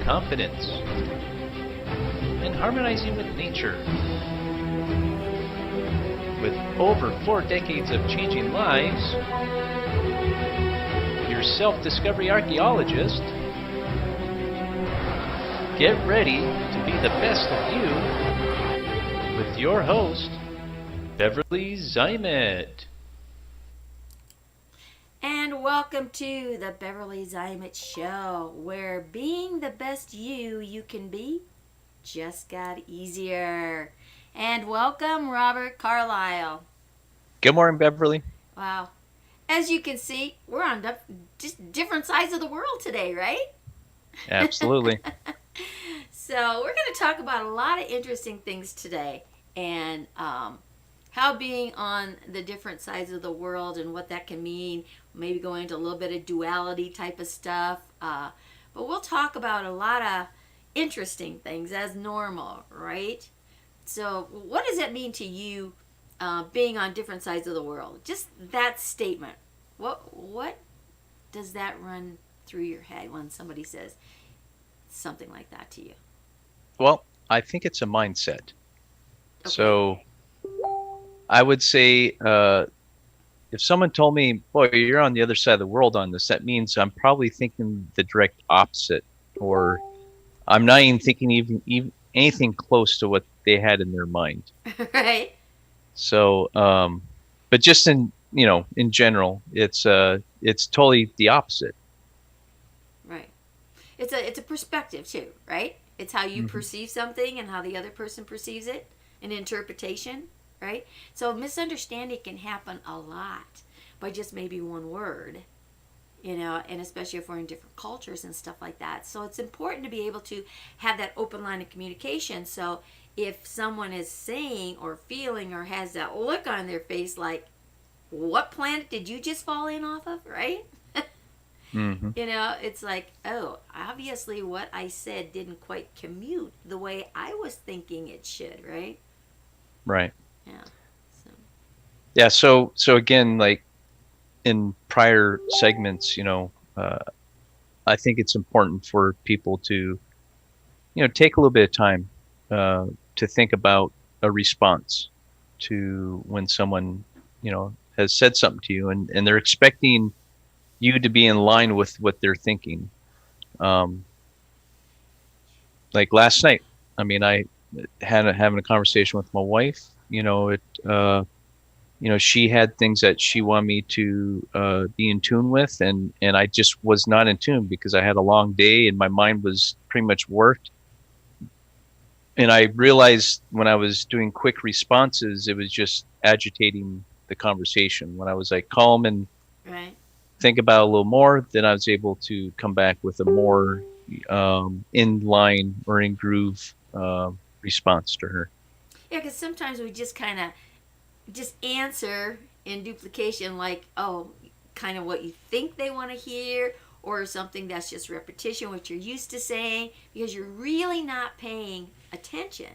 confidence and harmonizing with nature. With over 4 decades of changing lives, your self-discovery archaeologist, get ready to be the best of you with your host, Beverly Zeimet. And welcome to the Beverly Zeimet Show, where being the best you can be just got easier. And welcome, Robert Carlisle. Good morning, Beverly. Wow. As you can see, we're on just different sides of the world today, right? Absolutely. So we're going to talk about a lot of interesting things today, and how being on the different sides of the world and what that can mean. Maybe going into a little bit of duality type of stuff. But we'll talk about a lot of interesting things as normal, right? So what does that mean to you, being on different sides of the world? Just that statement. What does that run through your head when somebody says something like that to you? Well, I think it's a mindset. Okay. So I would say if someone told me, boy, you're on the other side of the world on this, that means I'm probably thinking the direct opposite, or I'm not even thinking even anything close to what they had in their mind. Right. So, but just in general, it's totally the opposite. Right. It's a perspective too, right? It's how you perceive something and how the other person perceives it, an interpretation, right? So misunderstanding can happen a lot by just maybe one word, and especially if we're in different cultures and stuff like that. So it's important to be able to have that open line of communication. So if someone is saying or feeling or has that look on their face like, what planet did you just fall in off of, right? Mm-hmm. It's like, oh, obviously what I said didn't quite commute the way I was thinking it should, right? Right. Yeah. So. Yeah. So again, like in prior segments, I think it's important for people to, take a little bit of time to think about a response to when someone, has said something to you, and they're expecting you to be in line with what they're thinking. Like last night, I mean, I having a conversation with my wife. She had things that she wanted me to be in tune with, and I just was not in tune because I had a long day and my mind was pretty much worked. And I realized when I was doing quick responses, it was just agitating the conversation. When I was like calm and Right. think about it a little more, then I was able to come back with a more in line or in groove response to her. Yeah, because sometimes we just kind of just answer in duplication, like, oh, kind of what you think they want to hear, or something that's just repetition, what you're used to saying, because you're really not paying attention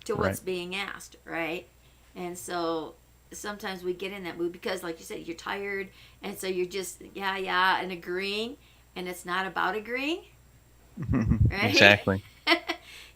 to what's Right. being asked, right? And so sometimes we get in that mood because, like you said, you're tired, and so you're just, yeah, and agreeing, and it's not about agreeing, right? Exactly.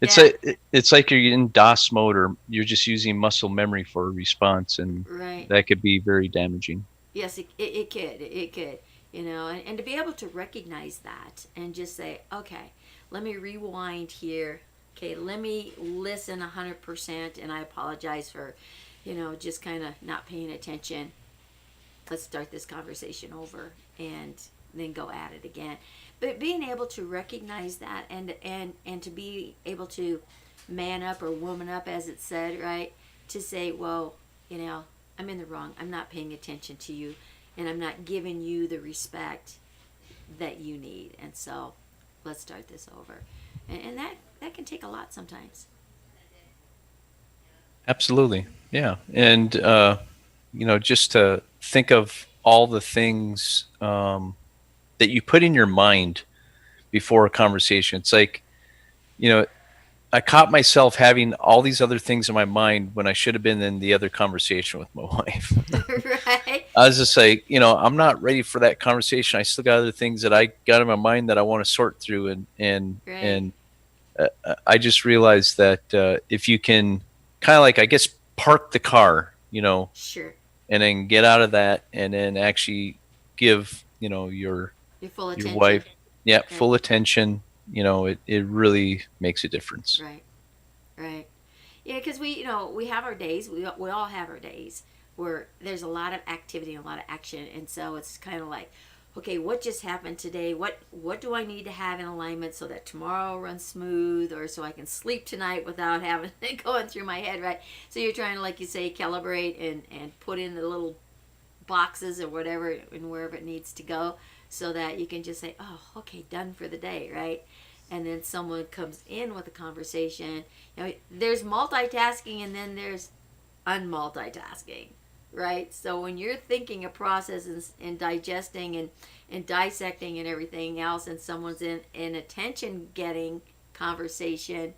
It's Yeah, it's like you're in DOS mode, or you're just using muscle memory for a response, and right. that could be very damaging. Yes, it could. It could. And to be able to recognize that and just say, okay, let me rewind here. Okay, let me listen 100%, and I apologize for, just kind of not paying attention. Let's start this conversation over and then go at it again. But being able to recognize that and to be able to man up or woman up, as it said, right? To say, well, I'm in the wrong. I'm not paying attention to you, and I'm not giving you the respect that you need. And so let's start this over. And that can take a lot sometimes. Absolutely. Yeah. And just to think of all the things that you put in your mind before a conversation. It's like, you know, I caught myself having all these other things in my mind when I should have been in the other conversation with my wife. Right. I was just like, I'm not ready for that conversation. I still got other things that I got in my mind that I want to sort through, Right. I just realized that if you can kind of like, I guess, park the car, Sure. and then get out of that, and then actually give Your full your attention. wife, yeah, Right. full attention. It really makes a difference. Right. Right. Yeah, because we have our days. We all have our days where there's a lot of activity and a lot of action, and so it's kind of like, okay, what just happened today? What do I need to have in alignment so that tomorrow runs smooth, or so I can sleep tonight without having it going through my head, right? So you're trying to, like you say, calibrate and put in the little boxes or whatever and wherever it needs to go, so that you can just say, oh, okay, done for the day, right? And then someone comes in with a conversation. There's multitasking and then there's unmultitasking, right? So when you're thinking a process and digesting and dissecting and everything else, and someone's in attention getting conversation,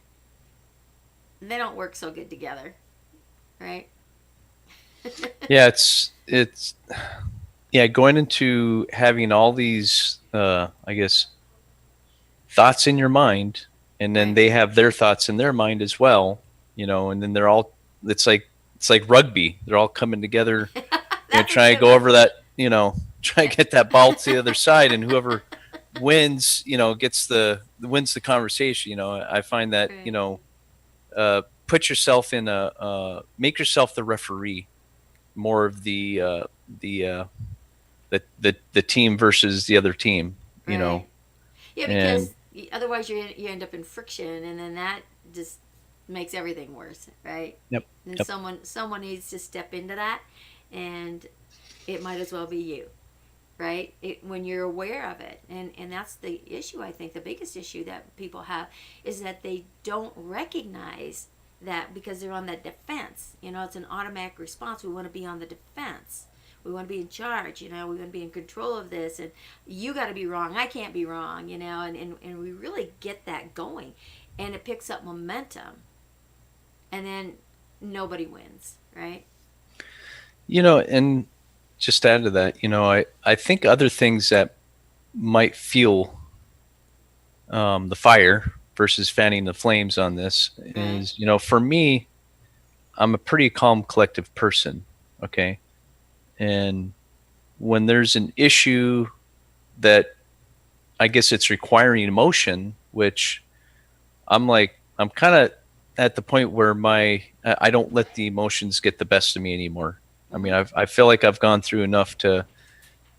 they don't work so good together, right? Yeah, it's yeah, going into having all these, I guess, thoughts in your mind, and then Right. they have their thoughts in their mind as well, and then they're all, it's like rugby. They're all coming together, That's a try to good go one. over that, try to get that ball to the other side, and whoever wins, gets wins the conversation. I find that, Right. put yourself in make yourself the referee, more of the the team versus the other team, Right. Yeah, and because otherwise you end up in friction, and then that just makes everything worse, right? yep, And yep, someone needs to step into that, and it might as well be you, right? When you're aware of it, and that's the issue. I think the biggest issue that people have is that they don't recognize that, because they're on that defense. It's an automatic response. We want to be on the defense. We want to be in charge. We want to be in control of this, and you got to be wrong. I can't be wrong. And we really get that going, and it picks up momentum, and then nobody wins, right? and just to add to that, I think other things that might fuel the fire versus fanning the flames on this Right. is, for me, I'm a pretty calm, collective person. Okay. And when there's an issue that, I guess, it's requiring emotion, which I'm kind of at the point where I don't let the emotions get the best of me anymore. I mean, Mm-hmm. I feel like I've gone through enough to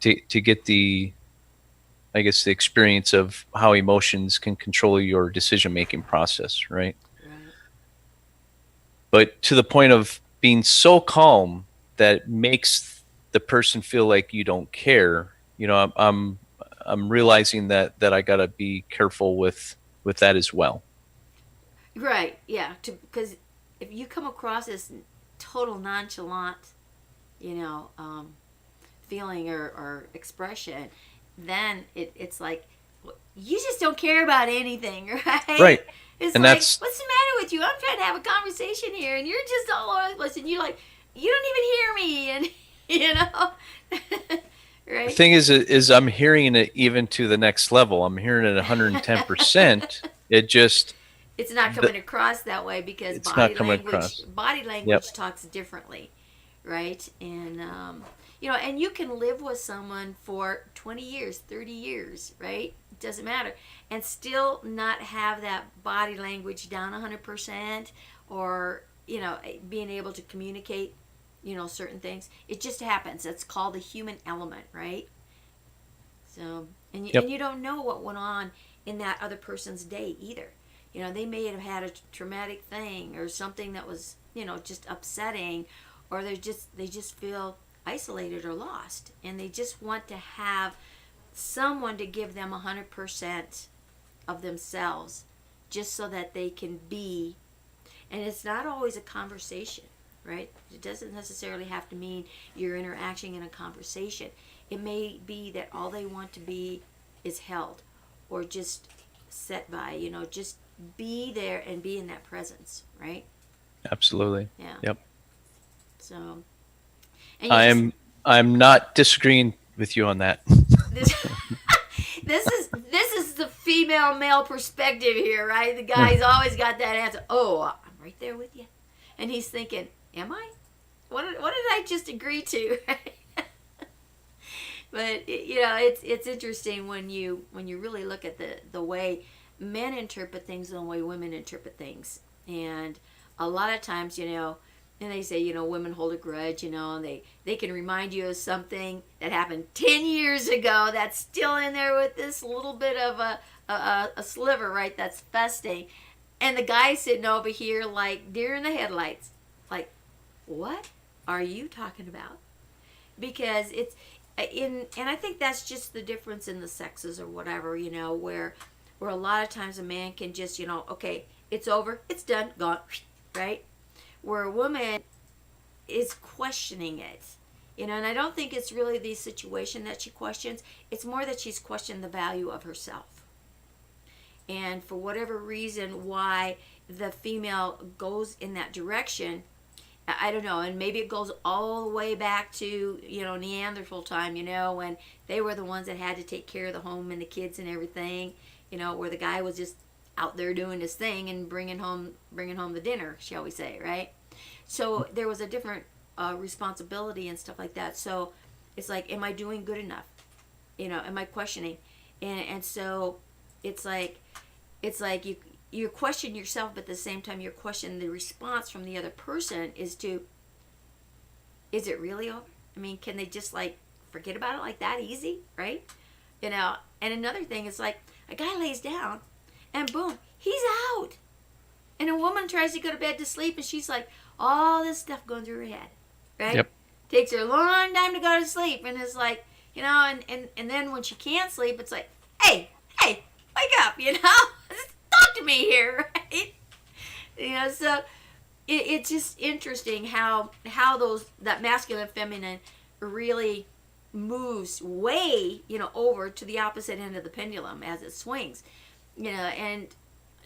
get the, I guess, the experience of how emotions can control your decision making process, right? Right. But to the point of being so calm that it makes the person feel like you don't care. I'm realizing that I gotta be careful with that as well. Right. Yeah. Because if you come across as total nonchalant, you know, um, feeling or expression, then it's like, you just don't care about anything, right? Right. It's And like, that's what's the matter with you? I'm trying to have a conversation here, and you're just all over the place, and you're like, you don't even hear me, and you know, the right? thing is I'm hearing it even to the next level. I'm hearing it 110%. It just It's not the, coming across that way because it's not coming across. body Yep. language talks differently, right? And and you can live with someone for 20 years, 30 years, right? It doesn't matter, and still not have that body language down 100%, or being able to communicate, certain things. It just happens. That's called the human element, right? So, and Yep. you don't know what went on in that other person's day either. They may have had a traumatic thing or something that was, just upsetting, or they just feel isolated or lost, and they just want to have someone to give them 100% of themselves, just so that they can be. And it's not always a conversation, right? It doesn't necessarily have to mean you're interacting in a conversation. It may be that all they want to be is held, or just set by. Just be there and be in that presence, right? Absolutely. Yeah. Yep. So, and you just I'm I'm not disagreeing with you on that. this this is the female male perspective here, right? The guy's always got that answer. Oh, I'm right there with you, and he's thinking, "Am I? What did I just agree to?" But it's interesting when you really look at the way men interpret things and the way women interpret things, and a lot of times, and they say, women hold a grudge, and they can remind you of something that happened 10 years ago that's still in there with this little bit of a sliver, right? That's festering, and the guy sitting over here like deer in the headlights, like, what are you talking about? Because it's and I think that's just the difference in the sexes or whatever, where a lot of times a man can just, okay, it's over, it's done, gone, right? Where a woman is questioning it, and I don't think it's really the situation that she questions. It's more that she's questioned the value of herself, and for whatever reason why the female goes in that direction, I don't know, and maybe it goes all the way back to, Neanderthal time, when they were the ones that had to take care of the home and the kids and everything, where the guy was just out there doing his thing and bringing home the dinner, shall we say, right? So there was a different responsibility and stuff like that. So it's like, am I doing good enough? Am I questioning? And so it's like you question yourself, but at the same time you're questioning the response from the other person is it really over? I mean, can they just like forget about it like that easy, right? And another thing is like a guy lays down and boom, he's out. And a woman tries to go to bed to sleep and she's like, all this stuff going through her head, right? Yep. Takes her a long time to go to sleep, and it's like, and then when she can't sleep, it's like, hey, wake up, talk to me here, right? So it's just interesting how that masculine and feminine really moves way, over to the opposite end of the pendulum as it swings, and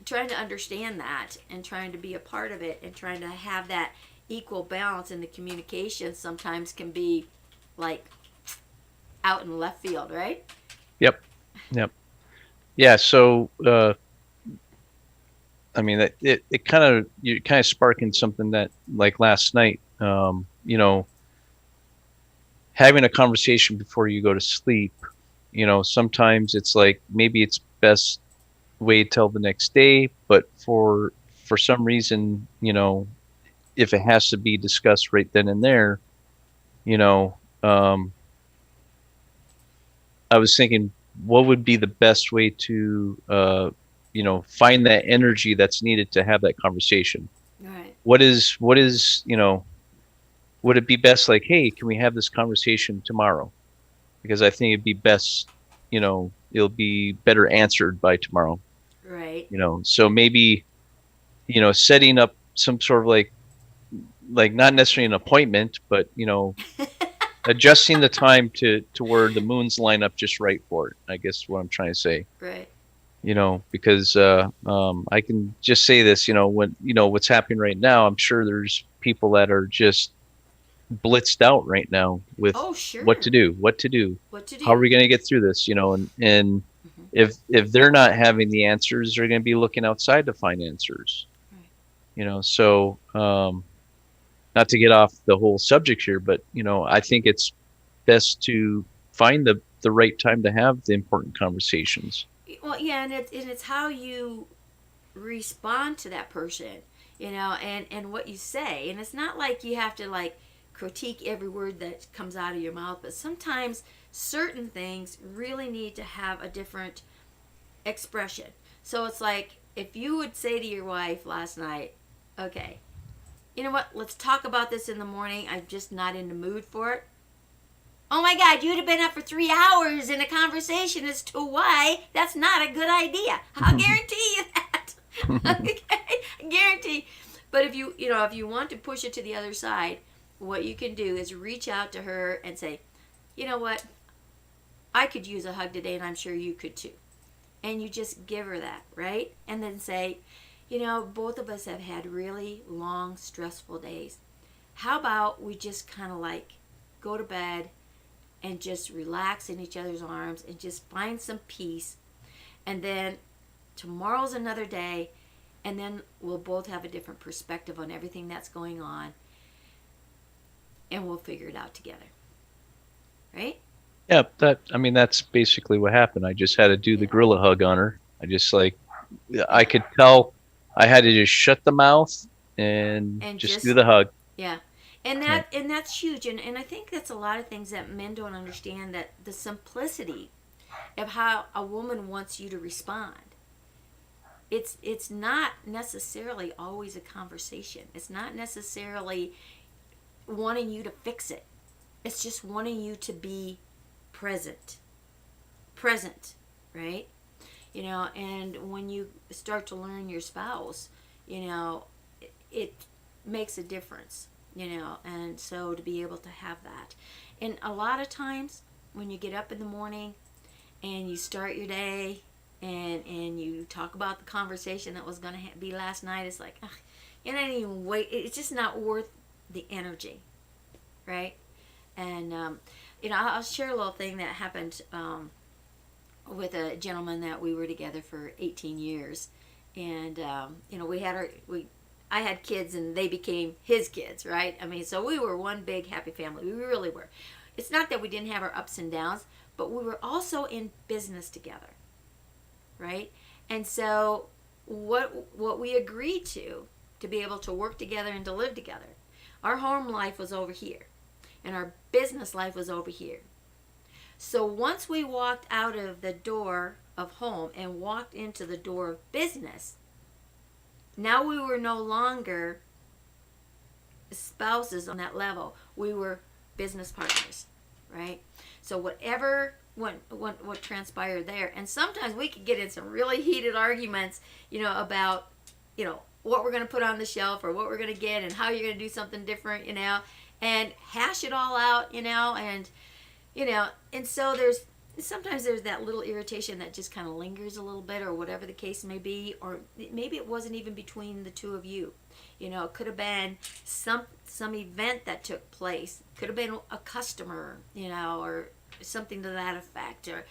trying to understand that and trying to be a part of it and trying to have that equal balance in the communication sometimes can be like out in left field, right? Yep. Yep. Yeah. So, I mean, it kind of, you're kind of sparking something that, like last night, having a conversation before you go to sleep, sometimes it's like maybe it's best wait till the next day, but for some reason, if it has to be discussed right then and there, you know, um, I was thinking, what would be the best way to, find that energy that's needed to have that conversation? Right. What is, would it be best like, hey, can we have this conversation tomorrow? Because I think it'd be best, it'll be better answered by tomorrow. Right. So maybe, setting up some sort of like not necessarily an appointment, but adjusting the time to where the moons line up just right for it. I guess what I'm trying to say. Right. Because I can just say this, when what's happening right now, I'm sure there's people that are just blitzed out right now with Oh, sure. what to do, What to how are do? we going to get through this, and Hmm. if they're not having the answers, they're going to be looking outside to find answers. Right. So not to get off the whole subject here, but I think it's best to find the right time to have the important conversations. Well, yeah, and it's how you respond to that person, and what you say, and it's not like you have to like critique every word that comes out of your mouth, but sometimes certain things really need to have a different expression. So it's like if you would say to your wife last night, okay, you know what, let's talk about this in the morning, I'm just not in the mood for it. Oh my God, you'd have been up for 3 hours in a conversation as to why that's not a good idea. I'll guarantee you that. Okay, I guarantee. But if you want to push it to the other side, what you can do is reach out to her and say, you know what, I could use a hug today, and I'm sure you could too. and you just give her that, right? And then say, both of us have had really long, stressful days. How about we just kind of like go to bed and just relax in each other's arms and just find some peace. And then tomorrow's another day, and then we'll both have a different perspective on everything that's going on, and we'll figure it out together. Right? Yeah, I mean, that's basically what happened. I just had to do the Yeah. gorilla hug on her. I just like, I Yeah. could tell I had to just shut the mouth and And just do just the hug. yeah. And Yeah. that's huge, and I think that's a lot of things that men don't understand, that the simplicity of how a woman wants you to respond. It's not necessarily always a conversation. It's not necessarily wanting you to fix it. It's just wanting you to be present. Present, right? And when you start to learn your spouse, it makes a difference, and so to be able to have that. And a lot of times when you get up in the morning and you start your day, and you talk about the conversation that was going to be last night, it's like, ugh, you don't even wait. It's just not worth the energy, right? And I'll share a little thing that happened with a gentleman that we were together for 18 years, and we I had kids and they became his kids, right? I mean, so we were one big happy family. We really were. It's not that we didn't have our ups and downs, but we were also in business together, right? And so what we agreed to be able to work together and to live together. Our home life was over here, and our business life was over here. So once we walked out of the door of home and walked into the door of business, now we were no longer spouses on that level. We were business partners, right? So what transpired there, and sometimes we could get in some really heated arguments, about, what we're going to put on the shelf, or what we're going to get, and how you're going to do something different, and hash it all out, and so sometimes there's that little irritation that just kind of lingers a little bit, or whatever the case may be, or maybe it wasn't even between the two of you. It could have been some event that took place. Could have been a customer, or something to that effect, or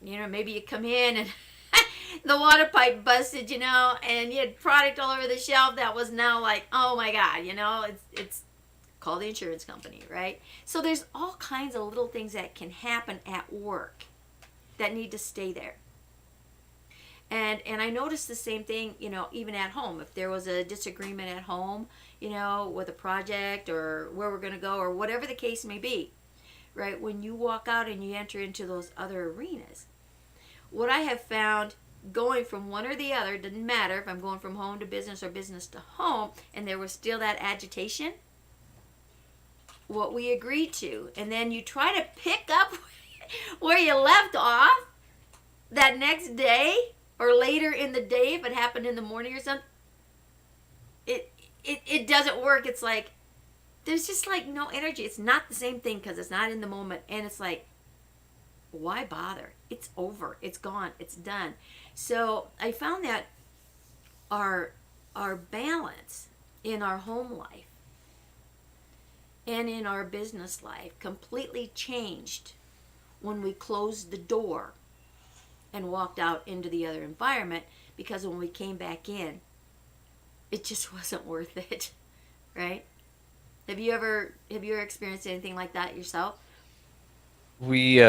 maybe you come in and the water pipe busted, and you had product all over the shelf that was now like, oh my god, it's call the insurance company, right? So there's all kinds of little things that can happen at work that need to stay there. And I noticed the same thing, even at home. If there was a disagreement at home, with a project, or where we're going to go, or whatever the case may be, right? When you walk out and you enter into those other arenas, what I have found, going from one or the other, doesn't matter if I'm going from home to business or business to home, and there was still that agitation, what we agreed to, and then you try to pick up where you left off that next day, or later in the day if it happened in the morning or something, it doesn't work. It's like there's just like no energy. It's not the same thing because it's not in the moment, and it's like, why bother? It's over. It's gone. It's done. So I found that our balance in our home life and in our business life completely changed when we closed the door and walked out into the other environment, because when we came back in, it just wasn't worth it, right? Have you ever experienced anything like that yourself? We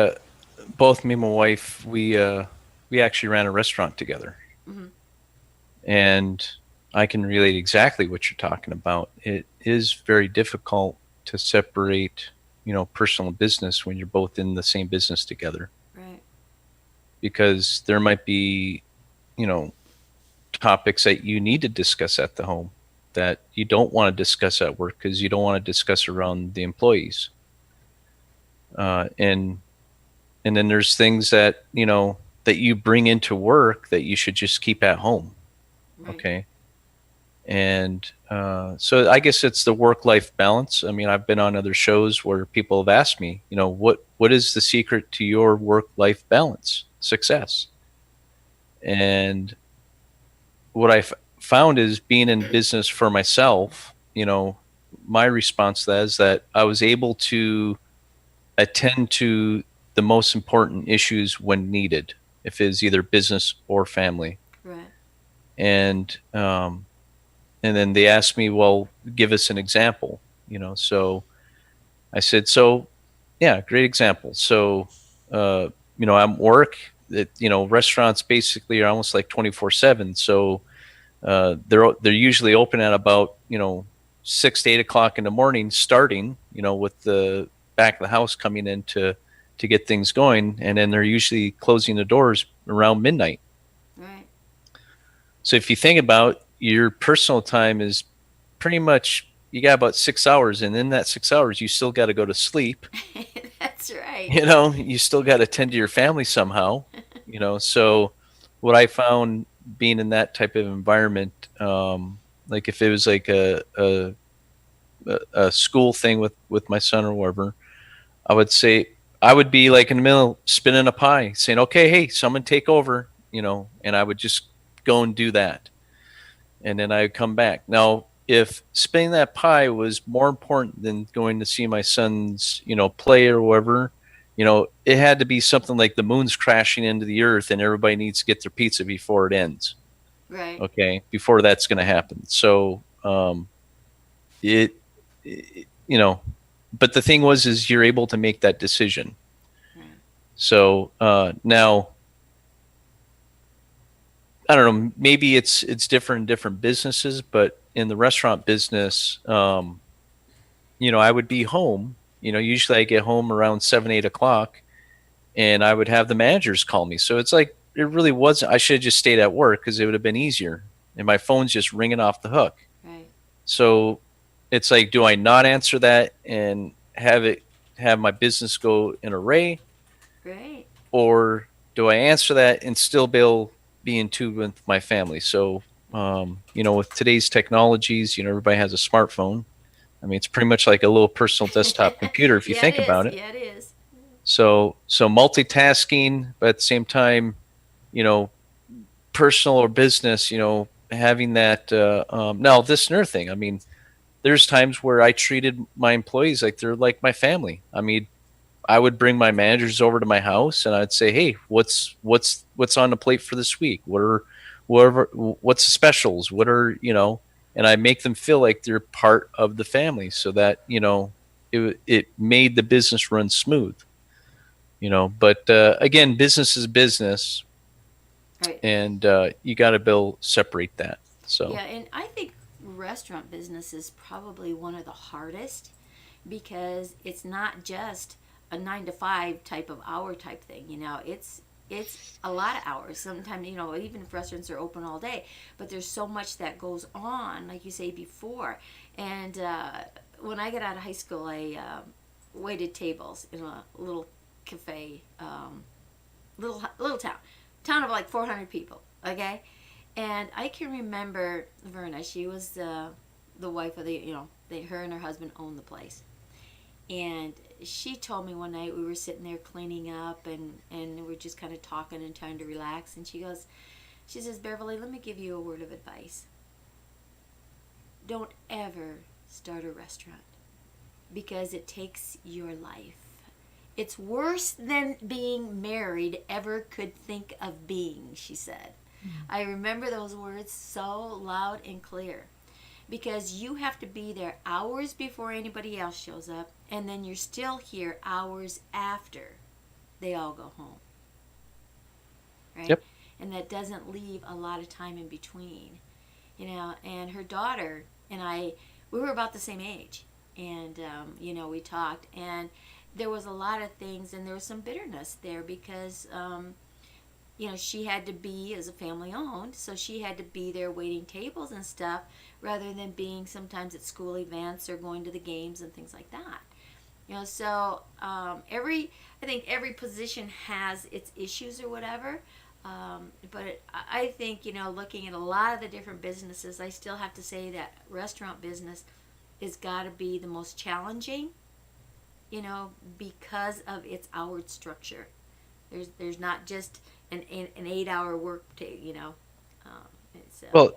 both me and my wife, we actually ran a restaurant together, Mm-hmm. and I can relate exactly what you're talking about. It is very difficult to separate, personal business when you're both in the same business together, Right. because there might be, you know, topics that you need to discuss at the home that you don't want to discuss at work because you don't want to discuss around the employees. And then there's things that that you bring into work that you should just keep at home. Right. Okay. And so I guess it's the work-life balance. I mean, I've been on other shows where people have asked me, what is the secret to your work-life balance success? And what found is being in business for myself, my response to that is that I was able to attend to the most important issues when needed, if it's either business or family. Right. And and then they asked me, well, give us an example, So I said, so yeah, great example. So I'm work. Restaurants basically are almost like 24/7. So they're usually open at about 6 to 8 o'clock in the morning, starting with the back of the house coming in to get things going, and then they're usually closing the doors around midnight. Right. So if you think about your personal time is pretty much you got about 6 hours, and in that 6 hours you still got to go to sleep. That's right. You still got to tend to your family somehow. So what I found being in that type of environment, like if it was like a school thing with my son or whatever, I would say I would be like in the middle spinning a pie, saying, "Okay, hey, someone take over," and I would just go and do that, and then I would come back. Now, if spinning that pie was more important than going to see my son's, play or whatever, it had to be something like the moon's crashing into the earth and everybody needs to get their pizza before it ends. Right. Okay, before that's going to happen. So, it, but the thing is you're able to make that decision. Right. So now I don't know. Maybe it's different in different businesses, but in the restaurant business, I would be home. Usually I get home around 7, 8 o'clock, and I would have the managers call me. So it's like it really wasn't. I should have just stayed at work because it would have been easier, and my phone's just ringing off the hook. Right. So it's like, do I not answer that and have my business go in array, Right. or do I answer that and still be in tune with my family? So, with today's technologies, everybody has a smartphone. I mean, it's pretty much like a little personal desktop computer if you Yeah, it think is. about it. Yeah, it is. So multitasking, but at the same time, you know, personal or business, having that. Now, this another thing. I mean, there's times where I treated my employees like they're like my family. I mean, I would bring my managers over to my house and I'd say, "Hey, what's on the plate for this week? What's the specials? What are, and I make them feel like they're part of the family so that, it made the business run smooth, but again, business is business, Right. and you got to separate that. So, Yeah, and I think restaurant business is probably one of the hardest because it's not just a 9 to 5 type of hour type thing. It's a lot of hours. Sometimes even if restaurants are open all day, but there's so much that goes on, like you say before. And when I got out of high school, I waited tables in a little cafe, little town of like 400 people. Okay, and I can remember Verna. She was the wife of her and her husband owned the place. And she told me one night we were sitting there cleaning up and we're just kind of talking and trying to relax. And she says, Beverly, let me give you a word of advice. Don't ever start a restaurant because it takes your life. It's worse than being married ever could think of being, she said. I remember those words so loud and clear because you have to be there hours before anybody else shows up, and then you're still here hours after they all go home, right? yep. And that doesn't leave a lot of time in between, And her daughter and I, we were about the same age, and we talked, and there was a lot of things, and there was some bitterness there because she had to be, as a family owned, so she had to be there waiting tables and stuff rather than being sometimes at school events or going to the games and things like that. So I think every position has its issues or whatever. But I think, looking at a lot of the different businesses, I still have to say that restaurant business has got to be the most challenging, because of its hour structure. There's not just an 8 hour work day, it's Well,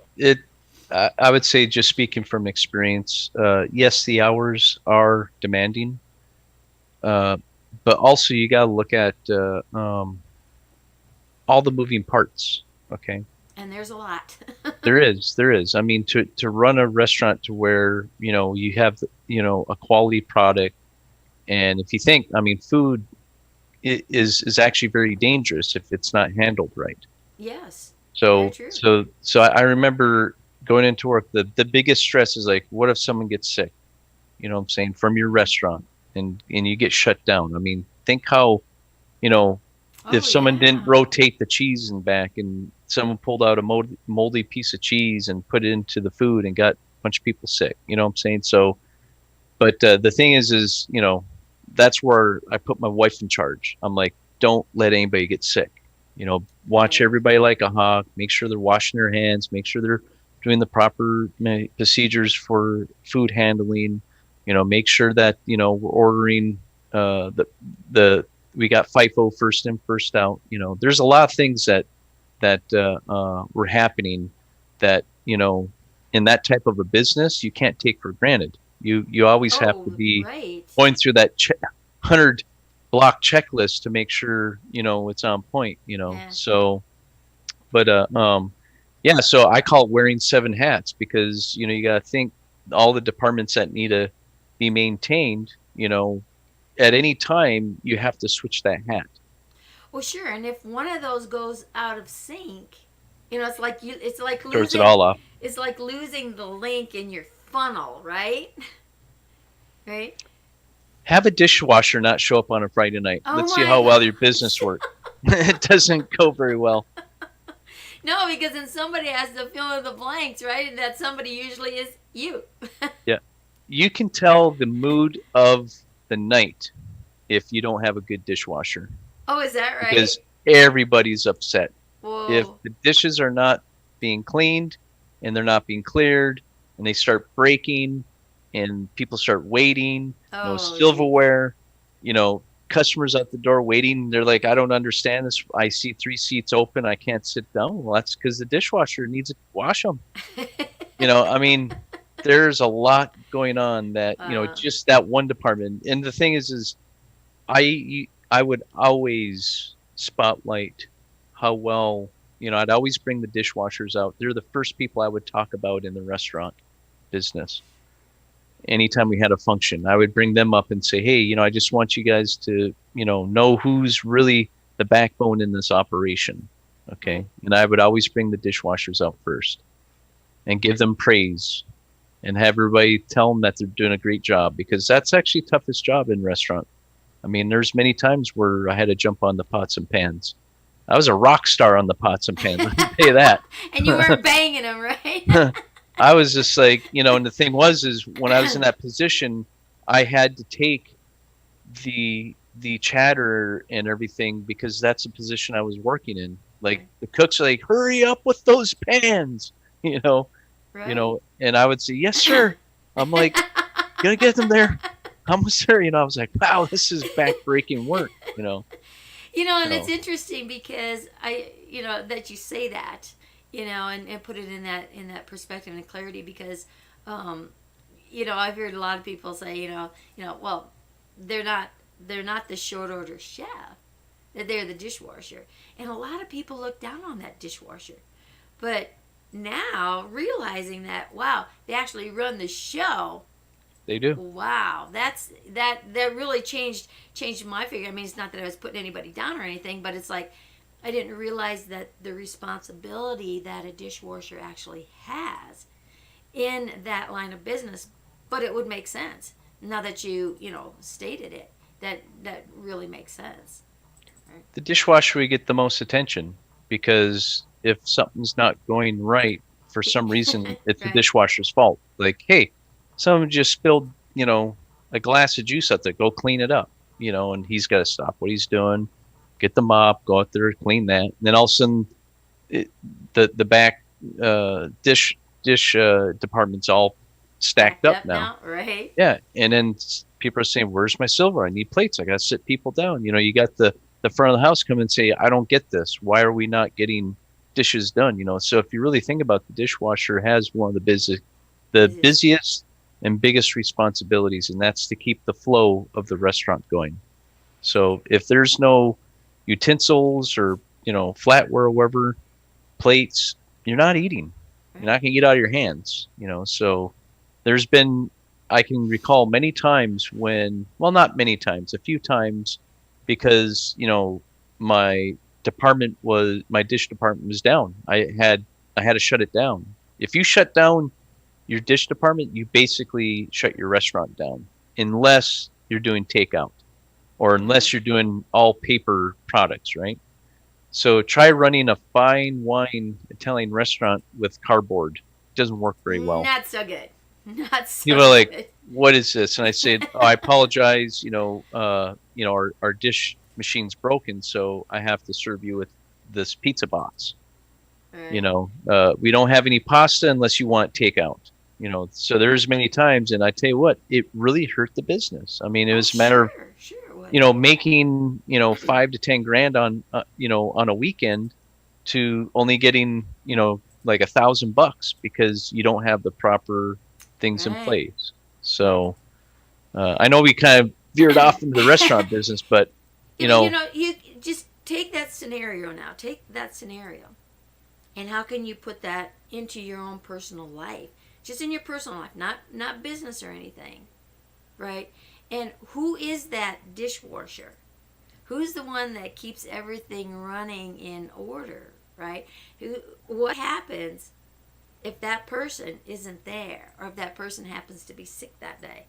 I would say, just speaking from experience, yes, the hours are demanding, uh, but also you got to look at all the moving parts. Okay, and there's a lot. there is. I mean, to run a restaurant to where you have a quality product, and if you think, I mean, food is actually very dangerous if it's not handled right. Yes, very So true. so so I remember going into work. The biggest stress is like, what if someone gets sick? You know what I'm saying, from your restaurant, and you get shut down. I mean, think how, you know, if Oh someone didn't yeah. rotate the cheese and back, and someone pulled out a moldy piece of cheese and put it into the food and got a bunch of people sick. You know what I'm saying? So, but the thing is, that's where I put my wife in charge. I'm like, don't let anybody get sick. Watch Right. everybody like a hawk. Make sure they're washing their hands. Make sure they're doing the proper procedures for food handling. Make sure that we're ordering the we got FIFO, first in, first out. There's a lot of things that were happening that in that type of a business you can't take for granted. You always have to Oh be right. going through that 100 block checklist to make sure it's on point. Yeah. So, but yeah. So I call it wearing seven hats, because you got to think all the departments that need to be maintained. At any time you have to switch that hat. Well, sure. And if one of those goes out of sync, it's like you. It's like Throws it losing. all off. It's like losing the link in your funnel, right? Right. Have a dishwasher not show up on a Friday night. Oh Let's see my how well your business gosh. works. It doesn't go very well. No, because then somebody has to fill in the blanks, right? And that somebody usually is you. Yeah. You can tell the mood of the night if you don't have a good dishwasher, Oh, is that right? because everybody's upset. If Whoa. the dishes are not being cleaned and they're not being cleared, and they start breaking and people start waiting, no Oh, silverware, customers at the door waiting, they're like, I don't understand this. I see three seats open. I can't sit down. Well, that's because the dishwasher needs to wash them. I mean, there's a lot going on that, uh, just that one department. And the thing is I would always spotlight how well, I'd always bring the dishwashers out. They're the first people I would talk about in the restaurant business. Anytime we had a function, I would bring them up and say, hey, I just want you guys to, know who's really the backbone in this operation. Okay. right. And I would always bring the dishwashers out first and give them praise, and have everybody tell them that they're doing a great job, because that's actually the toughest job in restaurant. I mean, there's many times where I had to jump on the pots and pans. I was a rock star on the pots and pans. Let me tell you that. And you weren't banging them, right? I was just like, and the thing is when I was in that position, I had to take the chatter and everything, because that's the position I was working in. Like, Right. the cooks are like, hurry up with those pans, you know, Right. and I would say, yes, sir. I'm like, gonna get them there. Almost there. I was like, wow, this is backbreaking work. And it's So interesting because that you say that, and put it in that perspective and clarity because, um, I've heard a lot of people say, well, they're not they're not the short order chef, that they're the dishwasher, and a lot of people look down on that dishwasher, but now realizing that wow, they actually run the show. they do. Wow, that really changed my figure. I mean, it's not that I was putting anybody down or anything, but it's like I didn't realize that the responsibility that a dishwasher actually has in that line of business. But it would make sense now that you stated it. That really makes sense. Right? The dishwasher would get the most attention, because if something's not going right for some reason, it's the Right. dishwasher's fault. Like, hey, someone just spilled, a glass of juice out there. Go clean it up. And he's got to stop what he's doing, get the mop, go out there, clean that. And then all of a sudden, it, the back dish department's all stacked Stacked up up now. now, right? Yeah, and then people are saying, "Where's my silver? I need plates. I got to sit people down." You got the front of the house come and say, I don't get this. Why are we not getting dishes done? So if you really think about, the dishwasher has one of the Is it? busiest and biggest responsibilities, and that's to keep the flow of the restaurant going. So if there's no utensils or, flatware or whatever, plates, you're not eating. You're Right. not going to eat out of your hands, So there's been, I can recall many times when, well, not many times, a few times, because, my dish department was down. I had to shut it down. If you shut down your dish department, you basically shut your restaurant down, unless you're doing takeout or Right. unless you're doing all paper products, right? So try running a fine wine Italian restaurant with cardboard. It doesn't work very well. Not so good. Not so People are like, good. "What is this?" And I said, "Oh, I apologize. Our dish machine's broken, so I have to serve you with this pizza box. Right. We don't have any pasta unless you want takeout." So there's many times, and I tell you what, it really hurt the business. I mean, it Oh, was a matter of, sure, sure it would. making, 5 to 10 grand on a weekend, to only getting, like $1,000, because you don't have the proper things in Right. place. Right. So I know we kind of veered off into the restaurant business, but Yeah, you but know, you just take that scenario now. Take that scenario, and how can you put that into your own personal life? Just in your personal life, not business or anything, right? And who is that dishwasher? Who's the one that keeps everything running in order, right? What happens if that person isn't there, or if that person happens to be sick that day?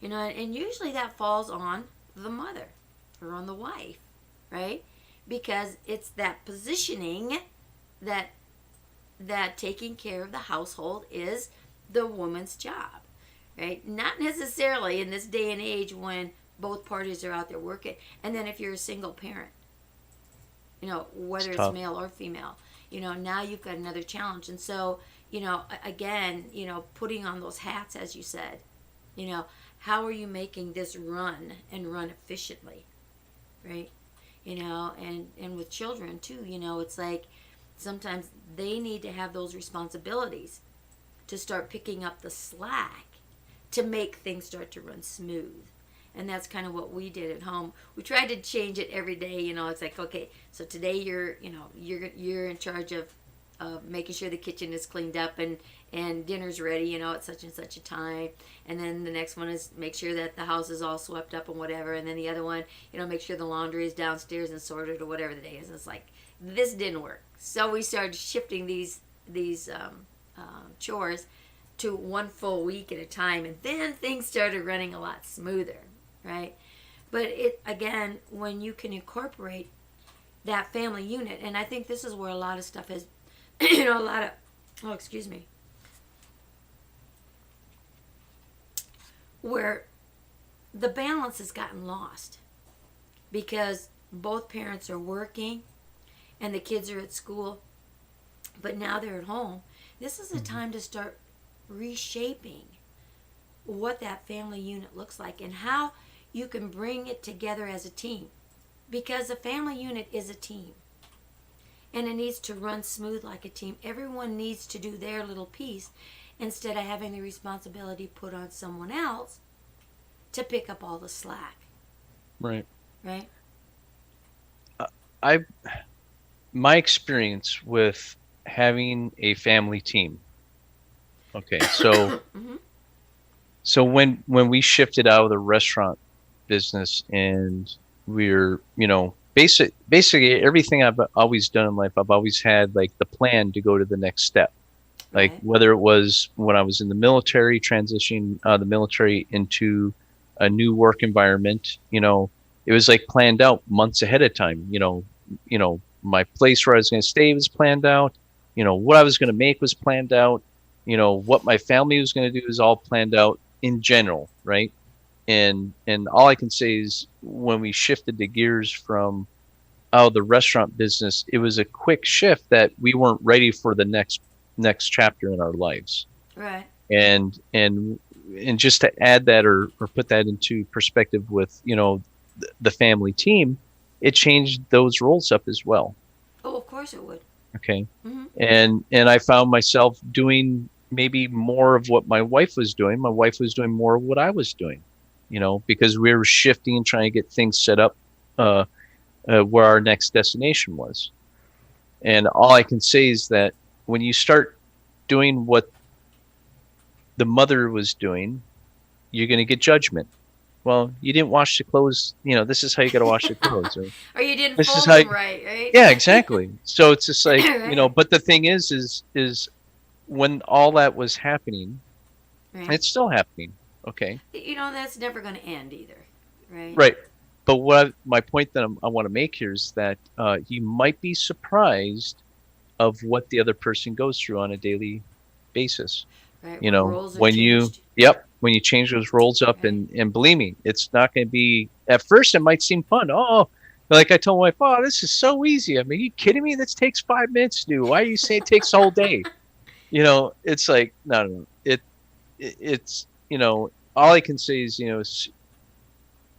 And usually that falls on the mother or on the wife, right? Because it's that positioning that taking care of the household is the woman's job, right? Not necessarily in this day and age when both parties are out there working. And then if you're a single parent, it's whether it's tough. male or female, now you've got another challenge. And so, again, putting on those hats, as you said, you know, how are you making this run and run efficiently, right? And with children too, it's like sometimes they need to have those responsibilities to start picking up the slack to make things start to run smooth. And that's kind of what we did at home. We tried to change it every day. It's like, okay, so today you're in charge of making sure the kitchen is cleaned up and dinner's ready, at such and such a time. And then the next one is make sure that the house is all swept up and whatever. And then the other one, make sure the laundry is downstairs and sorted, or whatever the day is. And it's like, this didn't work. So we started shifting these chores to one full week at a time, and then things started running a lot smoother, right? But it again, when you can incorporate that family unit, and I think this is where a lot of stuff has, a lot of, oh, excuse me, where the balance has gotten lost because both parents are working and the kids are at school, but now they're at home. This is a Mhm. time to start reshaping what that family unit looks like and how you can bring it together as a team, because a family unit is a team and it needs to run smooth like a team. Everyone needs to do their little piece instead of having the responsibility put on someone else to pick up all the slack, Right. right? Uh, I My experience with having a family team. Okay, so Mm-hmm. when we shifted out of the restaurant business, and we're, basically everything I've always done in life, I've always had like the plan to go to the next step. Like Right. whether it was when I was in the military, transitioning the military into a new work environment, it was like planned out months ahead of time. My place where I was going to stay was planned out. What I was going to make was planned out. What my family was going to do is all planned out in general, right? And all I can say is, when we shifted the gears from out of the restaurant business, it was a quick shift that we weren't ready for the next chapter in our lives. Right. And just to add that, or put that into perspective with, the family team, it changed those roles up as well. Oh, of course it would. Okay. Mm-hmm. And I found myself doing maybe more of what my wife was doing. My wife was doing more of what I was doing, because we were shifting and trying to get things set up uh, where our next destination was. And all I can say is that when you start doing what the mother was doing, you're going to get judgment. Well, you didn't wash the clothes. This is how you got to wash the clothes. Or Or you didn't this is fold how. them right, Yeah, right? exactly. So it's just like, Right. but the thing is when all that was happening, Right. it's still happening. Okay. That's never going to end either, right? Right. But my point that I want to make here is that you might be surprised of what the other person goes through on a daily basis. Right. When roles are changed. When you change those roles up, Right. and believe me, it's not going to be, at first it might seem fun. Oh, like I told my wife, oh, this is so easy. I mean, are you kidding me? This takes 5 minutes to do. Why do you say it takes a whole day? It's like, no, no, no. It's, all I can say is,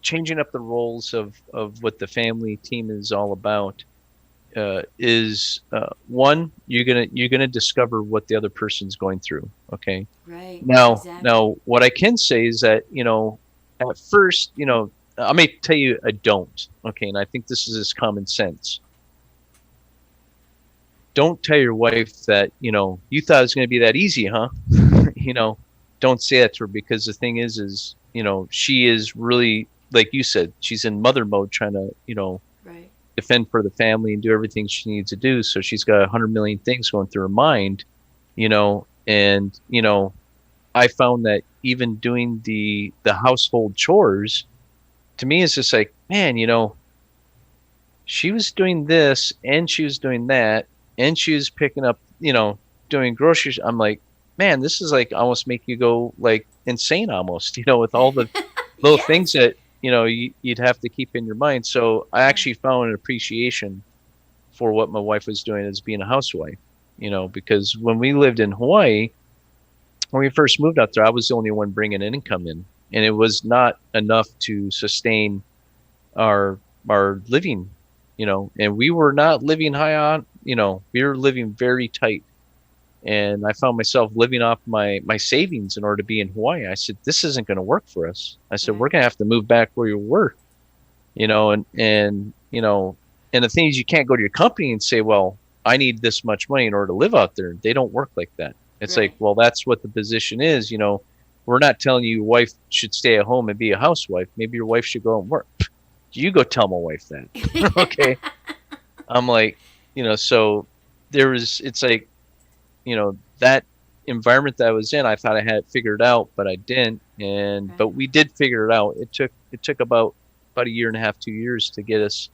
changing up the roles of what the family team is all about is one, you're gonna discover what the other person's going through. Okay. Right. Now, Exactly. what I can say is that, at first, I may tell you a don't. Okay, and I think this is just common sense. Don't tell your wife that, you thought it was going to be that easy, huh? you know, don't say that to her, because the thing is, she is really, like you said, she's in mother mode, trying to, Right. defend for the family and do everything she needs to do. So she's got 100 million things going through her mind, and I found that even doing the household chores, to me, is just like, man, she was doing this and she was doing that and she was picking up, doing groceries. I'm like, man, this is like almost make you go like insane almost, with all the little things Yes. that, you'd have to keep in your mind. So I Right. actually found an appreciation for what my wife was doing as being a housewife, because when we lived in Hawaii, when we first moved out there, I was the only one bringing an income in, and it was not enough to sustain our living, and we were not living high on, we were living very tight. And I found myself living off my savings in order to be in Hawaii. I said, this isn't going to work for us. I said, we're Right. going to have to move back where you were, and the thing is, you can't go to your company and say, well, I need this much money in order to live out there. They don't work like that. It's like, Right. well, that's what the position is. We're not telling you your wife should stay at home and be a housewife. Maybe your wife should go and work. You go tell my wife that. Okay. I'm like, so it's like, that environment that I was in, I thought I had it figured out, but I didn't. But Right. we did figure it out. It took about a year and a half, 2 years to get us,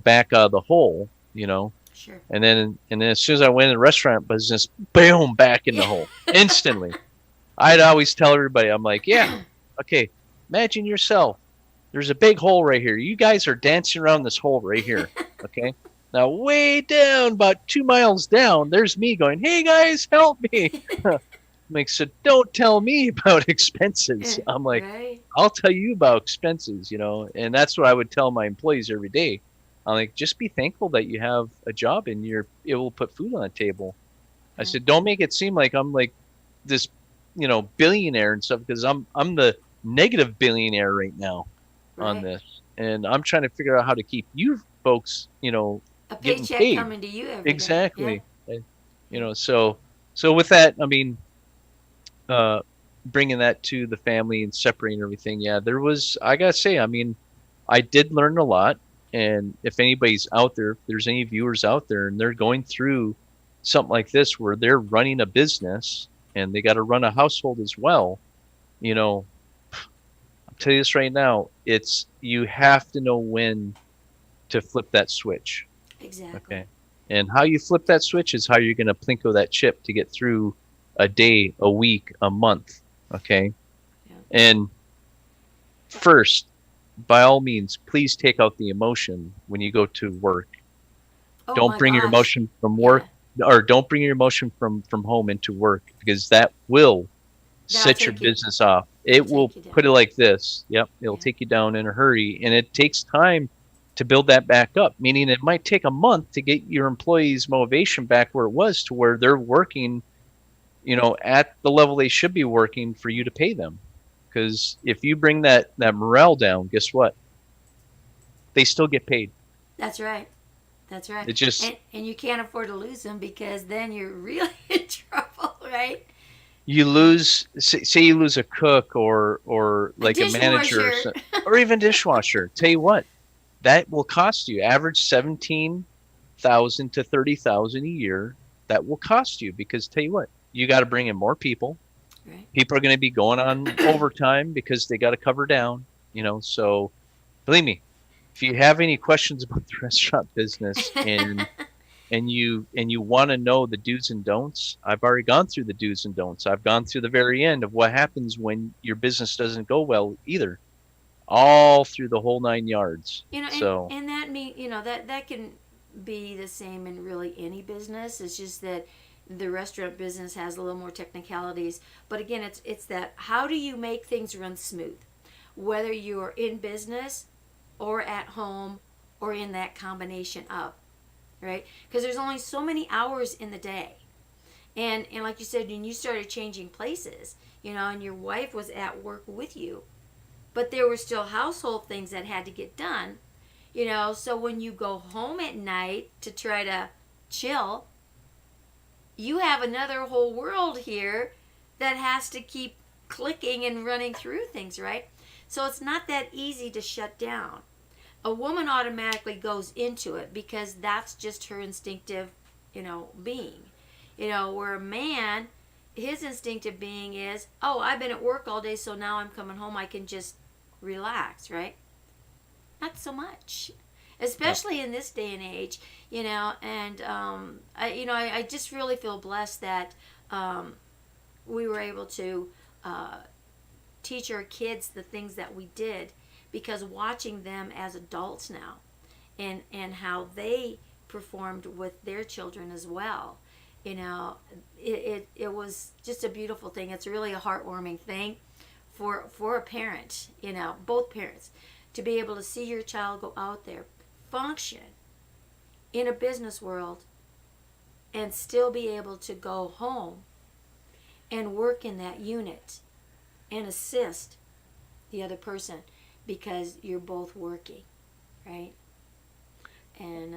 back out of the hole, Sure. and then as soon as I went in the restaurant business, boom, back in Yeah. the hole instantly. I'd always tell everybody, I'm like, yeah, okay, imagine yourself. There's a big hole right here. You guys are dancing around this hole right here. Okay. Now, way down, about 2 miles down, there's me going, hey guys, help me. I'm like, so don't tell me about expenses. I'm like, Right. I'll tell you about expenses, and that's what I would tell my employees every day. I'm like, just be thankful that you have a job and you're able to put food on the table. I Right. said, don't make it seem like I'm like this, billionaire and stuff, because I'm the negative billionaire right now on Right. this, and I'm trying to figure out how to keep you folks, A getting paycheck paid. coming to you every day. Yeah. Exactly. So with that, I mean, uh, bringing that to the family and separating everything, yeah, I gotta say, I mean, I did learn a lot. And if anybody's out there, if there's any viewers out there and they're going through something like this where they're running a business and they got to run a household as well, you know, I'll tell you this right now, you have to know when to flip that switch. Exactly. Okay. And how you flip that switch is how you're going to plinko that chip to get through a day, a week, a month. Okay. Yeah. And first, by all means, please take out the emotion when you go to work. Oh Don't my bring your gosh. emotion from Yeah. work, or don't bring your emotion from home into work, because that will That'll set your take you. business off. That'll It will take you down. put it like this. Yep. It'll Yeah. take you down in a hurry. And it takes time to build that back up, meaning it might take a month to get your employees' motivation back where it was to where they're working, at the level they should be working for you to pay them. Because if you bring that morale down, guess what? They still get paid. That's right. That's right. It just And you can't afford to lose them, because then you're really in trouble, right? you lose, say you lose a cook or A like a manager dishwasher. or even dishwasher. Tell you what, that will cost you average 17,000 to 30,000 a year. That will cost you because tell you what, you got to bring in more people. Right. People are going to be going on overtime because they got to cover down. So believe me, if you have any questions about the restaurant business and you want to know the do's and don'ts, I've already gone through the do's and don'ts. I've gone through the very end of what happens when your business doesn't go well either, all through the whole 9 yards. And So that mean that can be the same in really any business. It's just that the restaurant business has a little more technicalities. But again, it's that, how do you make things run smooth, whether you're in business or at home or in that combination of, right? Because there's only so many hours in the day. And like you said, when you started changing places, and your wife was at work with you, but there were still household things that had to get done, so when you go home at night to try to chill, you have another whole world here that has to keep clicking and running through things, right? So it's not that easy to shut down. A woman automatically goes into it because that's just her instinctive, being. Where a man, his instinctive being is, oh, I've been at work all day, so now I'm coming home, I can just relax, right? Not so much, especially in this day and age, and I just really feel blessed that we were able to teach our kids the things that we did, because watching them as adults now and how they performed with their children as well, it was just a beautiful thing. It's really a heartwarming thing for a parent, both parents, to be able to see your child go out there, function in a business world, and still be able to go home and work in that unit and assist the other person, because you're both working, right? And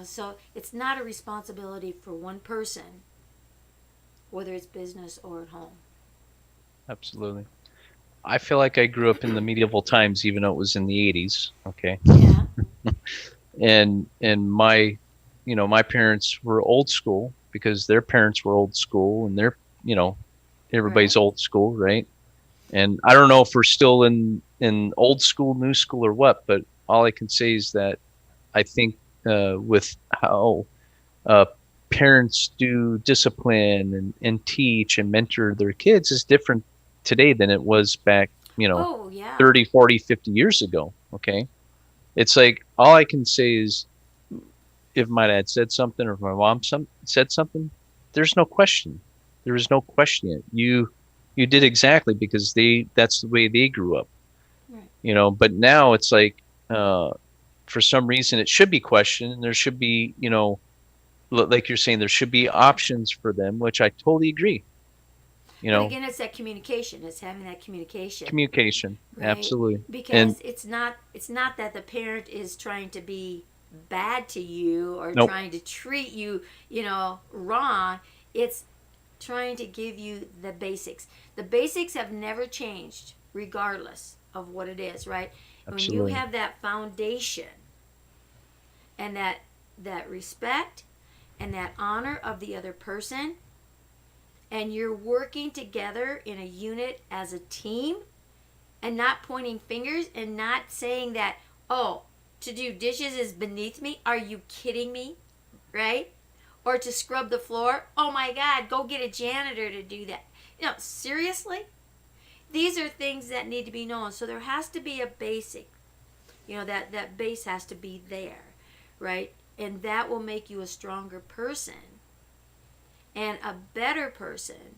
so it's not a responsibility for one person, whether it's business or at home. absolutely. I feel like I grew up in the medieval times, even though it was in the 80s. Okay. Yeah. And my parents were old school because their parents were old school and everybody's Right. old school, right? And I don't know if we're still in old school, new school or what, but all I can say is that I think with how uh, parents do discipline and teach and mentor their kids is different today than it was back, Oh, yeah. 30, 40, 50 years ago. Okay. It's like all I can say is if my dad said something or if my mom said something, there's no question. There is no question it. You did exactly because that's the way they grew up. Right. But now it's like for some reason it should be questioned and there should be, like you're saying, there should be options for them, which I totally agree. You But know, again, it's that communication. It's having that communication, communication, right? absolutely. And Because it's not that the parent is trying to be bad to you or nope, trying to treat you, wrong. It's trying to give you the basics. The basics have never changed, regardless of what it is, right? When you absolutely. have that foundation and that respect and that honor of the other person, and you're working together in a unit as a team, and not pointing fingers and not saying that, oh, to do dishes is beneath me. Are you kidding me? Right? Or to scrub the floor. Oh my God, go get a janitor to do that. Seriously? These are things that need to be known. So there has to be a basic, that base has to be there, right? And that will make you a stronger person and a better person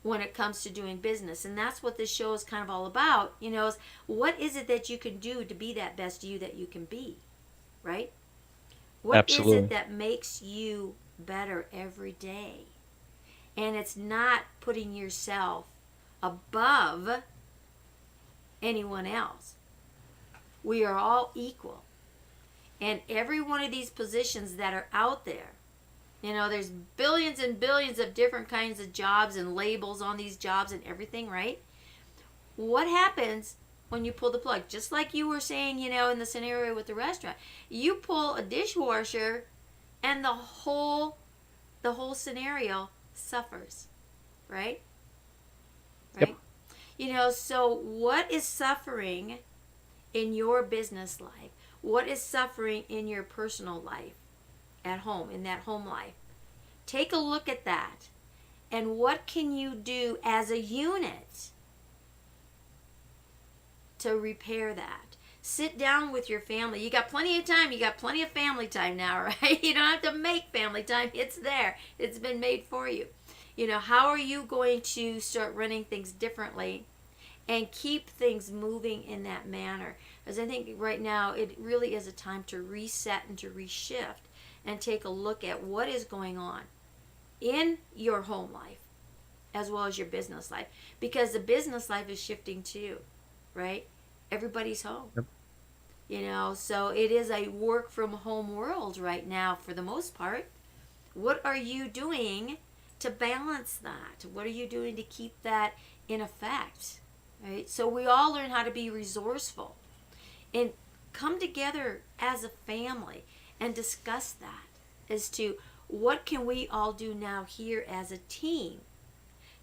when it comes to doing business. And that's what this show is kind of all about, is what is it that you can do to be that best you that you can be, right? What is it Absolutely. that makes you better every day? And it's not putting yourself above anyone else. We are all equal. And every one of these positions that are out there, there's billions and billions of different kinds of jobs and labels on these jobs and everything, right? What happens when you pull the plug? Just like you were saying, in the scenario with the restaurant, you pull a dishwasher and the whole scenario suffers, right? Yep. Right? So what is suffering in your business life? What is suffering in your personal life at home, in that home life? Take a look at that. And what can you do as a unit to repair that? Sit down with your family. You got plenty of time. You got plenty of family time now, right? You don't have to make family time. It's there. It's been made for you. How are you going to start running things differently and keep things moving in that manner? Because I think right now it really is a time to reset and to reshift and take a look at what is going on in your home life as well as your business life. Because the business life is shifting too, right? Everybody's home. Yep. So it is a work from home world right now for the most part. What are you doing to balance that? What are you doing to keep that in effect? Right? So we all learn how to be resourceful and come together as a family and discuss that as to what can we all do now here as a team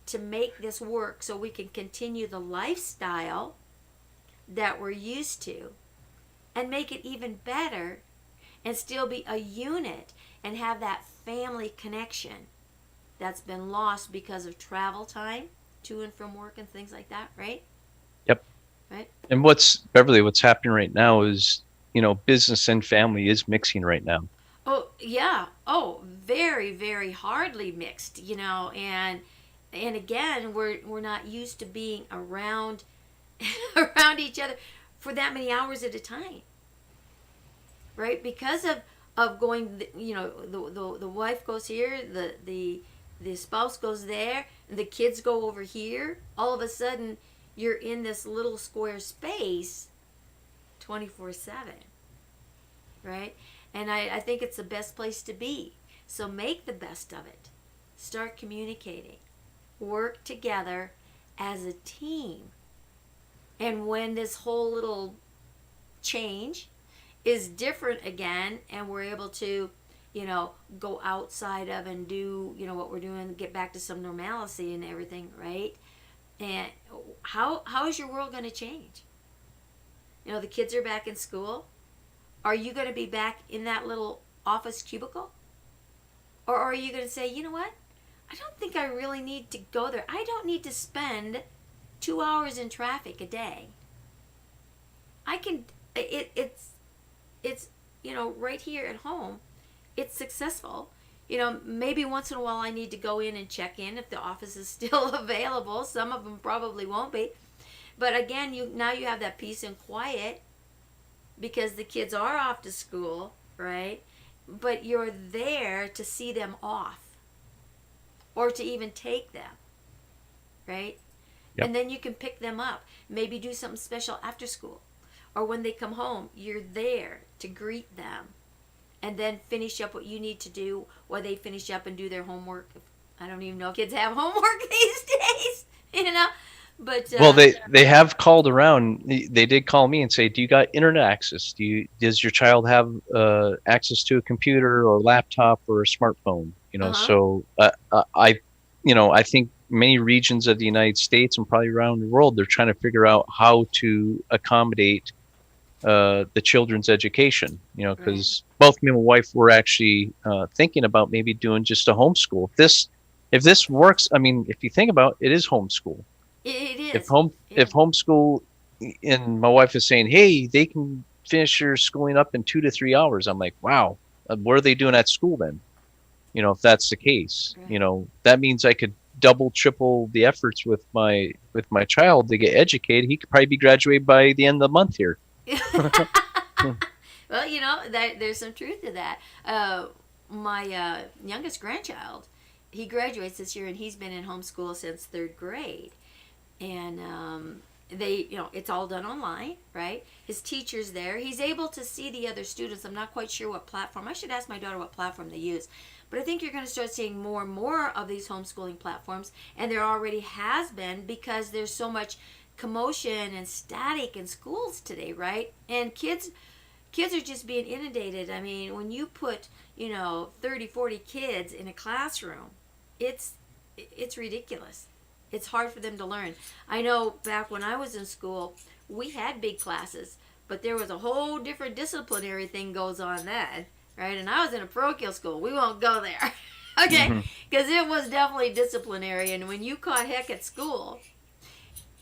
to make this work so we can continue the lifestyle that we're used to and make it even better and still be a unit and have that family connection that's been lost because of travel time to and from work and things like that, right? Yep. Right? And what's happening right now is, business and family is mixing right now. Oh, yeah. Oh, very, very hardly mixed, and again, we're not used to being around around each other for that many hours at a time, right? Because of going, the wife goes here, the spouse goes there, and the kids go over here. All of a sudden, you're in this little square space 24/7, right? And I think it's the best place to be. So make the best of it. Start communicating. Work together as a team. And when this whole little change is different again and we're able to, go outside of and do, what we're doing, get back to some normalcy and everything, right? And how is your world going to change? The kids are back in school. Are you going to be back in that little office cubicle? Or are you going to say, you know what? I don't think I really need to go there. I don't need to spend 2 hours in traffic a day. I can, it's right here at home. It's successful. Maybe once in a while I need to go in and check in if the office is still available. Some of them probably won't be. But again, now you have that peace and quiet because the kids are off to school, right? But you're there to see them off or to even take them, right? Yep. And then you can pick them up, maybe do something special after school. Or when they come home, you're there to greet them and then finish up what you need to do while they finish up and do their homework. I don't even know if kids have homework these days, But Well, they have called around. They did call me and say, "Do you got internet access? Does your child have access to a computer or laptop or a smartphone?" uh-huh. So I think many regions of the United States and probably around the world, they're trying to figure out how to accommodate the children's education. Right. Because both me and my wife were actually thinking about maybe doing just a homeschool. If this works, I mean, if you think about it, it is homeschool. It if is. home Yeah. if homeschool, and my wife is saying, hey, they can finish your schooling up in 2 to 3 hours. I'm like, wow, what are they doing at school then? If that's the case, Right. that means I could double, triple the efforts with my child to get educated, he could probably be graduated by the end of the month here. Well, there's some truth to that. My youngest grandchild, he graduates this year, and he's been in homeschool since third grade. And it's all done online, right? His teacher's there. He's able to see the other students. I'm not quite sure what platform. I should ask my daughter what platform they use. But I think you're going to start seeing more and more of these homeschooling platforms, and there already has been, because there's so much commotion and static in schools today, right? And kids are just being inundated. I mean, when you put 30, 40 kids in a classroom, it's ridiculous. It's hard for them to learn. I know back when I was in school, we had big classes, but there was a whole different disciplinary thing goes on then, right? And I was in a parochial school. We won't go there. Okay, Hmm. because it was definitely disciplinary. And when you caught heck at school,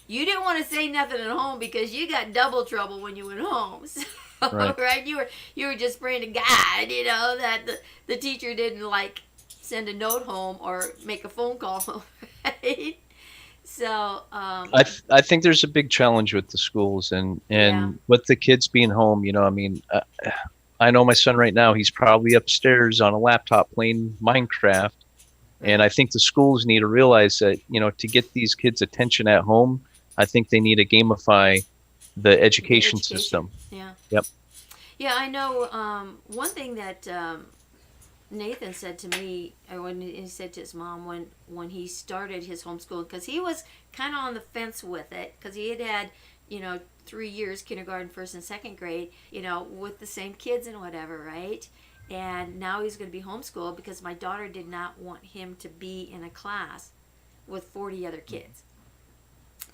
you didn't want to say nothing at home, because you got double trouble when you went home. So, Right. right? You were just praying to God, that the teacher didn't send a note home or make a phone call home, right? So, I think there's a big challenge with the schools yeah. and with the kids being home. I mean, I know my son right now. He's probably upstairs on a laptop playing Minecraft, and Right. I think the schools need to realize that to get these kids' attention at home, I think they need to gamify the The education education. system. Yeah. Yep. Yeah, I know. One thing that Nathan said to me, or when he said to his mom when he started his homeschooling, because he was kind of on the fence with it, because he had 3 years kindergarten, first and second grade, with the same kids and whatever, right? And now he's going to be homeschooled, because my daughter did not want him to be in a class with 40 other kids.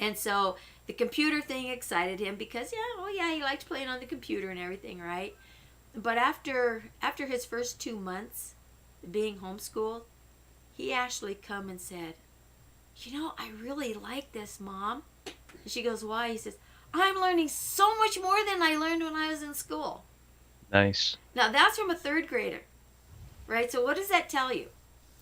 And so the computer thing excited him, because yeah, he liked playing on the computer and everything, right? But after his first 2 months being homeschooled, he actually come and said, I really like this, Mom. And she goes, why? He says, I'm learning so much more than I learned when I was in school. Nice. Now that's from a third grader, right? So what does that tell you?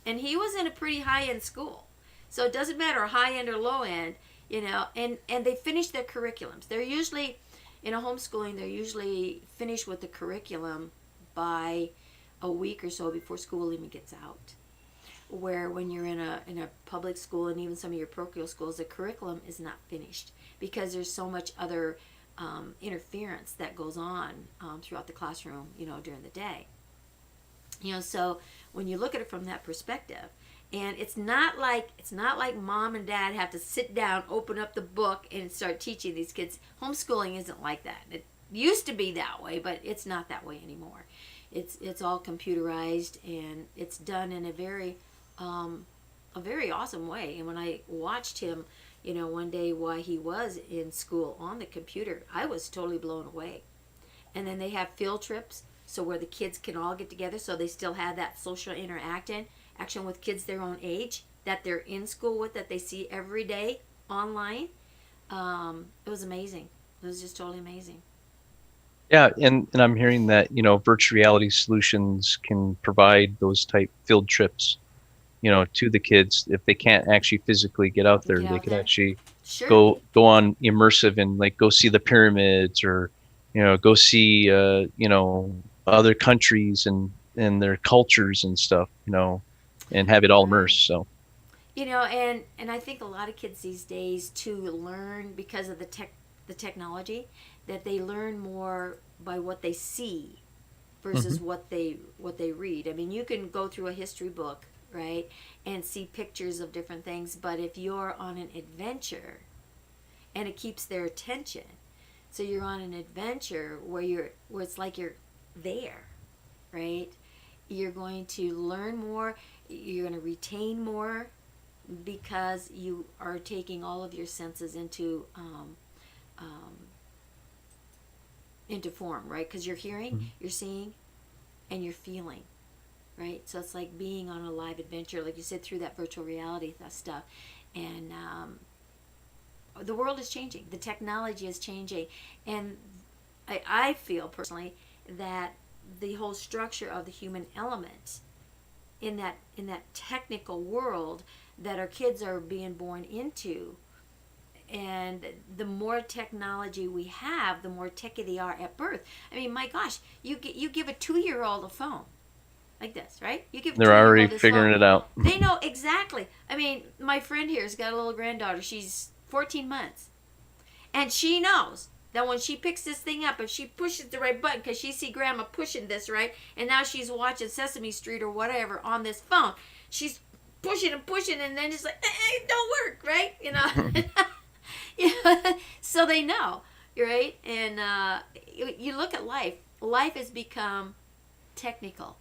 And he was in a pretty high end school, so it doesn't matter high end or low end, and they finish their curriculums. They're usually in a homeschooling. They're usually finished with the curriculum by a week or so before school even gets out. Where when you're in a public school, and even some of your parochial schools, the curriculum is not finished, because there's so much other interference that goes on throughout the classroom, during the day. So when you look at it from that perspective, and it's not like mom and dad have to sit down, open up the book, and start teaching these kids. Homeschooling isn't like that. It used to be that way, but it's not that way anymore. It's all computerized, and it's done in a very awesome way. And when I watched him, one day while he was in school on the computer, I was totally blown away. And then they have field trips, so where the kids can all get together, so they still have that social interaction action with kids their own age that they're in school with, that they see every day online. It was amazing. It was just totally amazing. Yeah, and I'm hearing that virtual reality solutions can provide those type field trips to the kids. If they can't actually physically get out there, Get they out could there. actually Sure. go on immersive and like go see the pyramids, or go see other countries and their cultures and stuff, and have it all Right. immersed. So And I think a lot of kids these days to learn, because of the technology, that they learn more by what they see hmm versus what they read. I mean, you can go through a history book, right, and see pictures of different things, but if you're on an adventure, and it keeps their attention, so you're on an adventure where it's like you're there, right? You're going to learn more, you're going to retain more, because you are taking all of your senses um, into form, right? Because you're hearing, you're seeing, and you're feeling, right? So it's like being on a live adventure, like you said, through that virtual reality stuff. And the world is changing, the technology is changing, and I feel personally that the whole structure of the human element in that technical world, that our kids are being born into. And the more technology we have, the more techy they are at birth. I mean, my gosh, you give a 2-year-old a phone like this, right? You give a They're 2-year-old already this figuring phone. it out. They know exactly. I mean, my friend here's got a little granddaughter. She's 14 months. And she knows that when she picks this thing up, if she pushes the right button, because she see grandma pushing this, right? And now she's watching Sesame Street or whatever on this phone. She's pushing and pushing, and then it's like, it don't work, right? You know? Yeah, so they know, right? And you look at life. Life has become technical,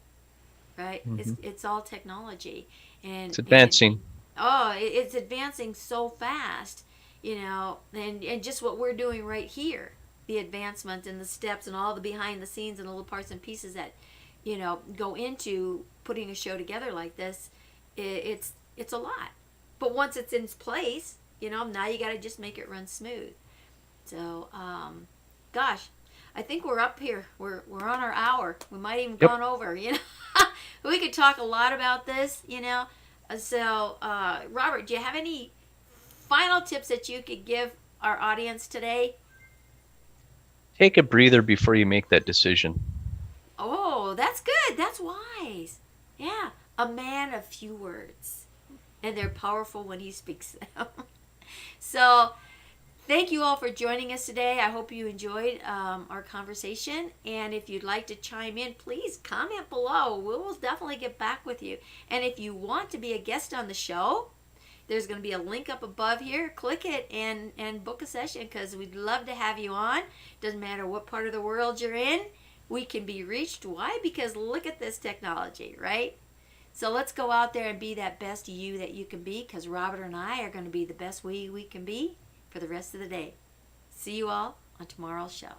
right? It's all technology, It's and advancing. oh, it's advancing so fast, you know, and just what we're doing right here, the advancement and the steps and all the behind the scenes and little parts and pieces that, you know, go into putting a show together like this, it's a lot. But once it's in place, you know, now you got to just make it run smooth. So, gosh, I think we're up here. We're on our hour. We might even Yep. gone over. You know, we could talk a lot about this. You know, so Robert, do you have any final tips that you could give our audience today? Take a breather before you make that decision. Oh, that's good. That's wise. Yeah, a man of few words, and they're powerful when he speaks them. So, thank you all for joining us today. I hope you enjoyed our conversation. And if you'd like to chime in, please comment below. We will definitely get back with you. And if you want to be a guest on the show, there's going to be a link up above here. Click it and book a session, because we'd love to have you on. Doesn't matter what part of the world you're in, we can be reached. Why? Because look at this technology, right? So let's go out there and be that best you that you can be, because Robert and I are going to be the best we can be for the rest of the day. See you all on tomorrow's show.